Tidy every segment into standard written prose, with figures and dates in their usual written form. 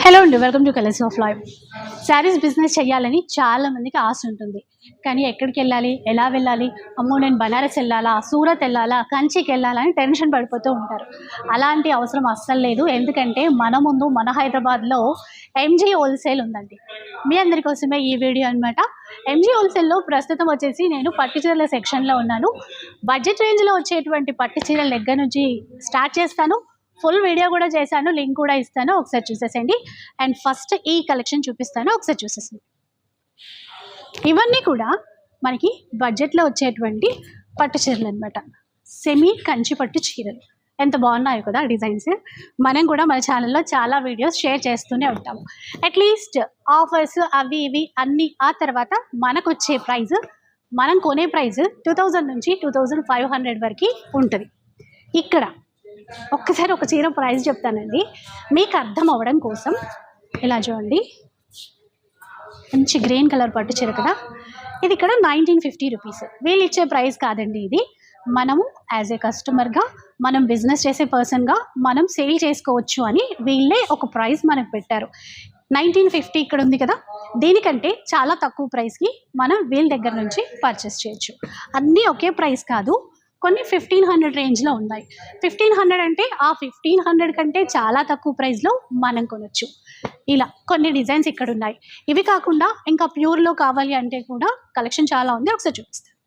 Hello అండి, welcome to colours of life. Saris business చేయాలని చాలా మందికి ఆశ ఉంటుంది. కానీ ఎక్కడికి వెళ్ళాలి, ఎలా వెళ్ళాలి, అమ్మో నేను బనారస్ వెళ్ళాలా, సూరత్ వెళ్ళాలా, కంచికి వెళ్ళాలా అని టెన్షన్ పడిపోతూ ఉంటారు. అలాంటి అవసరం అస్సలు లేదు. ఎందుకంటే మన హైదరాబాద్లో ఎంజీ హోల్సేల్ ఉందండి. మీ అందరి కోసమే ఈ వీడియో అనమాట. ఎంజీ హోల్సేల్లో ప్రస్తుతం వచ్చేసి నేను పట్టు చీరల సెక్షన్లో ఉన్నాను. బడ్జెట్ రేంజ్లో వచ్చేటువంటి పట్టు చీరల దగ్గర నుంచి స్టార్ట్ చేస్తాను. ఫుల్ వీడియో కూడా చేశాను, లింక్ కూడా ఇస్తాను, ఒకసారి చూసేసేయండి. అండ్ ఫస్ట్ ఈ కలెక్షన్ చూపిస్తాను, ఒకసారి చూసేసేయండి. ఇవన్నీ కూడా మనకి బడ్జెట్లో వచ్చేటువంటి పట్టు చీరలు అనమాట. సెమీ కంచి పట్టు చీరలు ఎంత బాగున్నాయో కదా డిజైన్స్. మనం కూడా మన ఛానల్లో చాలా వీడియోస్ షేర్ చేస్తూనే ఉంటాము. అట్లీస్ట్ ఆఫర్స్ అవి ఇవి అన్నీ ఆ తర్వాత మనకు వచ్చే ప్రైస్, మనం కొనే ప్రైస్ 2000 నుంచి 2500 వరకు ఉంటుంది. ఇక్కడ ఒక్కసారి ఒక చీర ప్రైస్ చెప్తానండి మీకు అర్థం అవ్వడం కోసం. ఇలా చూడండి, మంచి గ్రీన్ కలర్ పట్టు చీర కదా. ఇది ఇక్కడ 1950 రూపీస్. వీళ్ళు ఇచ్చే ప్రైస్ కాదండి ఇది. మనము యాజ్ ఏ కస్టమర్గా, మనం బిజినెస్ చేసే పర్సన్గా మనం సేల్ చేసుకోవచ్చు అని వీళ్ళే ఒక ప్రైస్ మనకు పెట్టారు. 1950 ఇక్కడ ఉంది కదా, దీనికంటే చాలా తక్కువ ప్రైస్కి మనం వీళ్ళ దగ్గర నుంచి పర్చేస్ చేయొచ్చు. అన్నీ ఒకే ప్రైస్ కాదు, కొన్ని 1500 రేంజ్లో ఉన్నాయి. 1500 అంటే ఆ 1500 కంటే చాలా తక్కువ ప్రైస్లో మనం కొనొచ్చు. ఇలా కొన్ని డిజైన్స్ ఇక్కడ ఉన్నాయి. ఇవి కాకుండా ఇంకా ప్యూర్లో కావాలి అంటే కూడా కలెక్షన్ చాలా ఉంది, ఒకసారి చూపిస్తాను.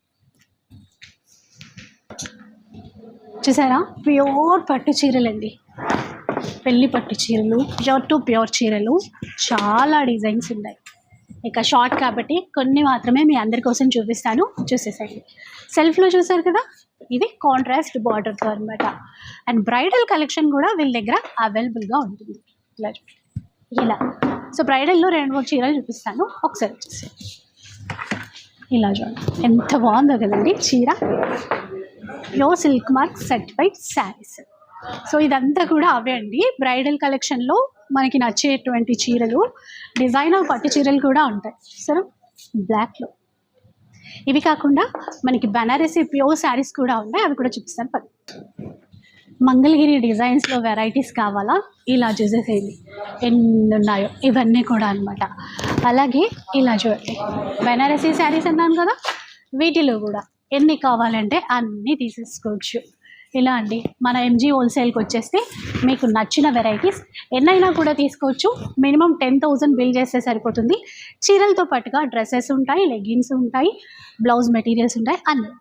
చూసారా, ప్యూర్ పట్టు చీరలండి, పెళ్లి పట్టు చీరలు, ప్యూర్ టు ప్యూర్ చీరలు, చాలా డిజైన్స్ ఉన్నాయి. ఇక షార్ట్ కాబట్టి కొన్ని మాత్రమే మీ అందరి కోసం చూపిస్తాను, చూసేసండి. సెల్ఫ్లో చూసారు కదా, ఇది కాంట్రాస్ట్ బార్డర్తో అనమాట. అండ్ బ్రైడల్ కలెక్షన్ కూడా వీళ్ళ దగ్గర అవైలబుల్గా ఉంటుంది. ఇలా సో బ్రైడల్లో 2-3 చీరలు చూపిస్తాను, ఒకసారి చూసేయండి. ఇలా చూడండి, ఎంత బాగుందో కదండి చీర. Pure silk mark certified saris. So ఇదంతా కూడా అవే అండి. బ్రైడల్ కలెక్షన్లో మనకి నచ్చేటువంటి చీరలు, డిజైనర్ పట్టు చీరలు కూడా ఉంటాయి. సరే, బ్లాక్లో ఇవి కాకుండా మనకి బనారసి ప్యూర్ శారీస్ కూడా ఉన్నాయి, అవి కూడా చూపిస్తాను. మంగళగిరి డిజైన్స్లో వెరైటీస్ కావాలా, ఇలా చూసేసేయండి ఎన్ని ఉన్నాయో, ఇవన్నీ కూడా అనమాట. అలాగే ఇలా చూడండి, బనారసి శారీస్ అన్నాను కదా, వీటిలో కూడా ఎన్ని కావాలంటే అన్నీ తీసేసుకోవచ్చు. ఇలా అండి, మన ఎంజీ హోల్సేల్కి వచ్చేస్తే మీకు నచ్చిన వెరైటీస్ ఎన్నైనా కూడా తీసుకోవచ్చు. మినిమం 10,000 బిల్ చేస్తే సరిపోతుంది. చీరలతో పాటుగా డ్రెస్సెస్ ఉంటాయి, లెగ్గిన్స్ ఉంటాయి, బ్లౌజ్ మెటీరియల్స్ ఉంటాయి, అన్నీ.